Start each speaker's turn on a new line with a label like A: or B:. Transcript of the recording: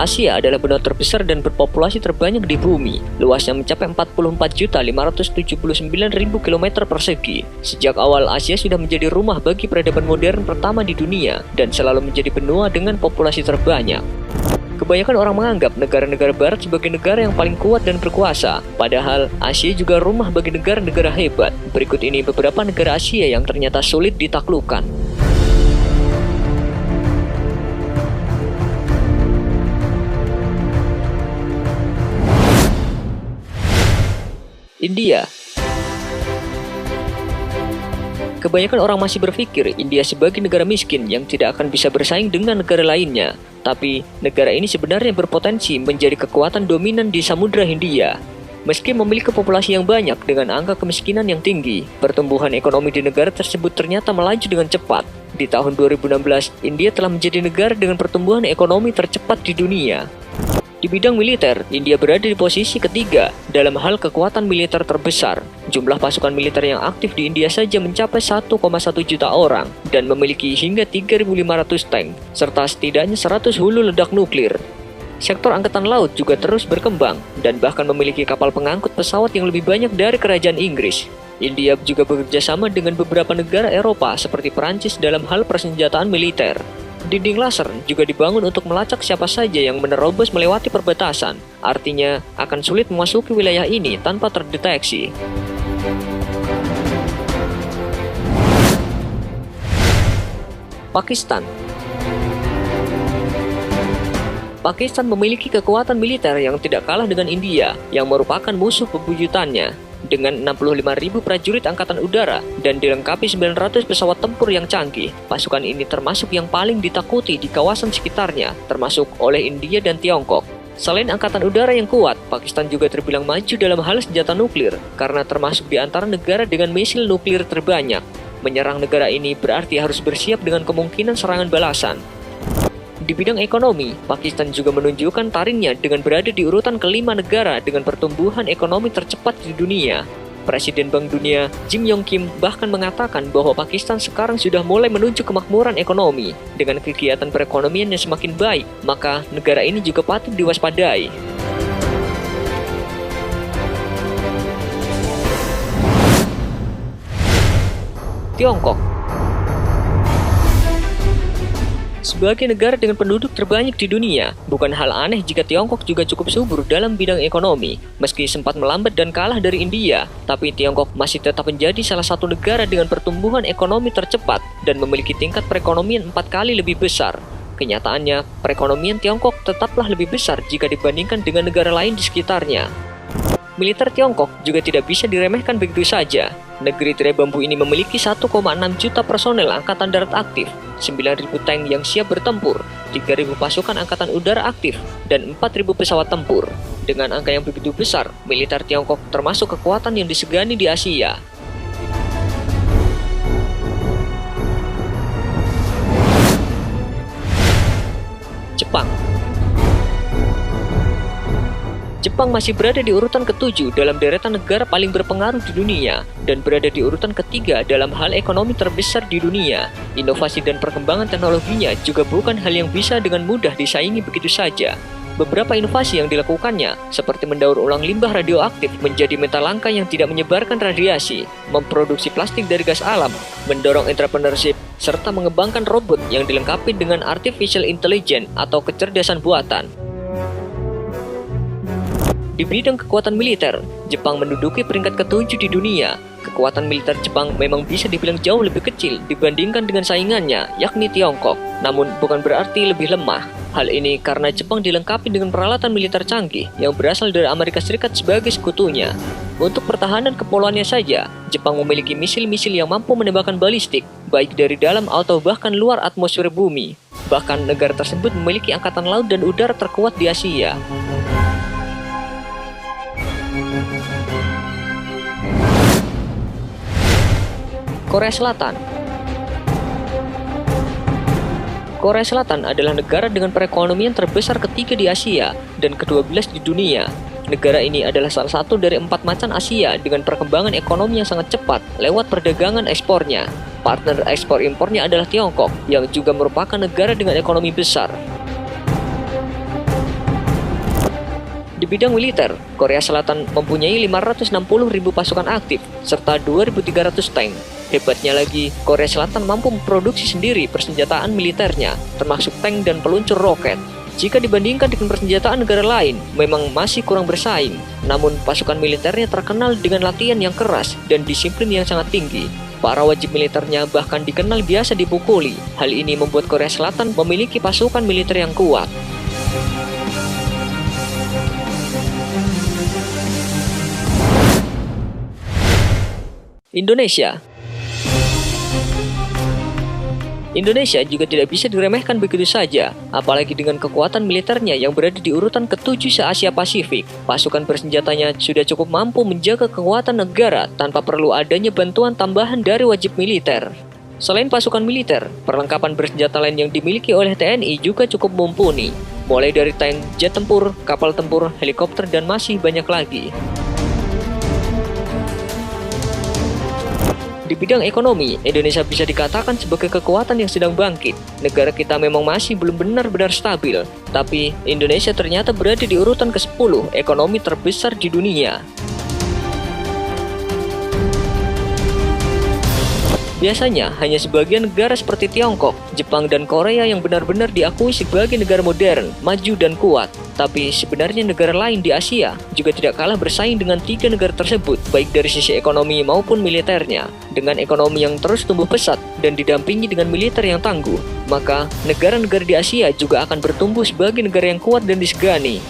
A: Asia adalah benua terbesar dan berpopulasi terbanyak di bumi. Luasnya mencapai 44.579.000 km persegi. Sejak awal, Asia sudah menjadi rumah bagi peradaban modern pertama di dunia dan selalu menjadi benua dengan populasi terbanyak. Kebanyakan orang menganggap negara-negara barat sebagai negara yang paling kuat dan berkuasa. Padahal, Asia juga rumah bagi negara-negara hebat. Berikut ini beberapa negara Asia yang ternyata sulit ditaklukkan. India. Kebanyakan orang masih berpikir India sebagai negara miskin yang tidak akan bisa bersaing dengan negara lainnya. Tapi, negara ini sebenarnya berpotensi menjadi kekuatan dominan di Samudra Hindia. Meski memiliki populasi yang banyak dengan angka kemiskinan yang tinggi, pertumbuhan ekonomi di negara tersebut ternyata melaju dengan cepat. Di tahun 2016, India telah menjadi negara dengan pertumbuhan ekonomi tercepat di dunia. Di bidang militer, India berada di posisi ketiga dalam hal kekuatan militer terbesar. Jumlah pasukan militer yang aktif di India saja mencapai 1,1 juta orang dan memiliki hingga 3.500 tank, serta setidaknya 100 hulu ledak nuklir. Sektor angkatan laut juga terus berkembang dan bahkan memiliki kapal pengangkut pesawat yang lebih banyak dari kerajaan Inggris. India juga bekerja sama dengan beberapa negara Eropa seperti Perancis dalam hal persenjataan militer. Dinding laser juga dibangun untuk melacak siapa saja yang menerobos melewati perbatasan. Artinya, akan sulit memasuki wilayah ini tanpa terdeteksi. Pakistan. Pakistan memiliki kekuatan militer yang tidak kalah dengan India, yang merupakan musuh bebuyutannya. Dengan 65.000 prajurit angkatan udara dan dilengkapi 900 pesawat tempur yang canggih, pasukan ini termasuk yang paling ditakuti di kawasan sekitarnya, termasuk oleh India dan Tiongkok. Selain angkatan udara yang kuat, Pakistan juga terbilang maju dalam hal senjata nuklir, karena termasuk di antara negara dengan misil nuklir terbanyak. Menyerang negara ini berarti harus bersiap dengan kemungkinan serangan balasan. Di bidang ekonomi, Pakistan juga menunjukkan taringnya dengan berada di urutan kelima negara dengan pertumbuhan ekonomi tercepat di dunia. Presiden Bank Dunia, Jim Yong Kim, bahkan mengatakan bahwa Pakistan sekarang sudah mulai menuju kemakmuran ekonomi. Dengan kegiatan perekonomian yang semakin baik, maka negara ini juga patut diwaspadai. Tiongkok. Sebagai negara dengan penduduk terbanyak di dunia, bukan hal aneh jika Tiongkok juga cukup subur dalam bidang ekonomi. Meski sempat melambat dan kalah dari India, tapi Tiongkok masih tetap menjadi salah satu negara dengan pertumbuhan ekonomi tercepat dan memiliki tingkat perekonomian 4 kali lebih besar. Kenyataannya, perekonomian Tiongkok tetaplah lebih besar jika dibandingkan dengan negara lain di sekitarnya. Militer Tiongkok juga tidak bisa diremehkan begitu saja. Negeri tirai bambu ini memiliki 1,6 juta personel angkatan darat aktif, 9.000 tank yang siap bertempur, 3.000 pasukan angkatan udara aktif, dan 4.000 pesawat tempur. Dengan angka yang begitu besar, militer Tiongkok termasuk kekuatan yang disegani di Asia. Jepang. Jepang masih berada di urutan ke-7 dalam deretan negara paling berpengaruh di dunia dan berada di urutan ke-3 dalam hal ekonomi terbesar di dunia. Inovasi dan perkembangan teknologinya juga bukan hal yang bisa dengan mudah disaingi begitu saja. Beberapa inovasi yang dilakukannya, seperti mendaur ulang limbah radioaktif menjadi metal langka yang tidak menyebarkan radiasi, memproduksi plastik dari gas alam, mendorong entrepreneurship, serta mengembangkan robot yang dilengkapi dengan artificial intelligence atau kecerdasan buatan. Di bidang kekuatan militer, Jepang menduduki peringkat ke-7 di dunia. Kekuatan militer Jepang memang bisa dibilang jauh lebih kecil dibandingkan dengan saingannya, yakni Tiongkok. Namun bukan berarti lebih lemah. Hal ini karena Jepang dilengkapi dengan peralatan militer canggih yang berasal dari Amerika Serikat sebagai sekutunya. Untuk pertahanan kepulauannya saja, Jepang memiliki misil-misil yang mampu menembakkan balistik, baik dari dalam atau bahkan luar atmosfer bumi. Bahkan negara tersebut memiliki angkatan laut dan udara terkuat di Asia. Korea Selatan. Korea Selatan adalah negara dengan perekonomian terbesar ketiga di Asia dan ke-12 di dunia. Negara ini adalah salah satu dari 4 macan Asia dengan perkembangan ekonomi yang sangat cepat lewat perdagangan ekspornya. Partner ekspor impornya adalah Tiongkok, yang juga merupakan negara dengan ekonomi besar. Di bidang militer, Korea Selatan mempunyai 560.000 pasukan aktif serta 2.300 tank. Hebatnya lagi, Korea Selatan mampu memproduksi sendiri persenjataan militernya, termasuk tank dan peluncur roket. Jika dibandingkan dengan persenjataan negara lain, memang masih kurang bersaing. Namun, pasukan militernya terkenal dengan latihan yang keras dan disiplin yang sangat tinggi. Para wajib militernya bahkan dikenal biasa dipukuli. Hal ini membuat Korea Selatan memiliki pasukan militer yang kuat. Indonesia juga tidak bisa diremehkan begitu saja, apalagi dengan kekuatan militernya yang berada di urutan ke-7 se-Asia Pasifik. Pasukan bersenjatanya sudah cukup mampu menjaga kekuatan negara tanpa perlu adanya bantuan tambahan dari wajib militer. Selain pasukan militer, perlengkapan bersenjata lain yang dimiliki oleh TNI juga cukup mumpuni, mulai dari tank, jet tempur, kapal tempur, helikopter, dan masih banyak lagi. Di bidang ekonomi, Indonesia bisa dikatakan sebagai kekuatan yang sedang bangkit. Negara kita memang masih belum benar-benar stabil, tapi Indonesia ternyata berada di urutan ke-10 ekonomi terbesar di dunia. Biasanya, hanya sebagian negara seperti Tiongkok, Jepang, dan Korea yang benar-benar diakui sebagai negara modern, maju, dan kuat. Tapi sebenarnya negara lain di Asia juga tidak kalah bersaing dengan 3 negara tersebut, baik dari sisi ekonomi maupun militernya. Dengan ekonomi yang terus tumbuh pesat dan didampingi dengan militer yang tangguh, maka negara-negara di Asia juga akan bertumbuh sebagai negara yang kuat dan disegani.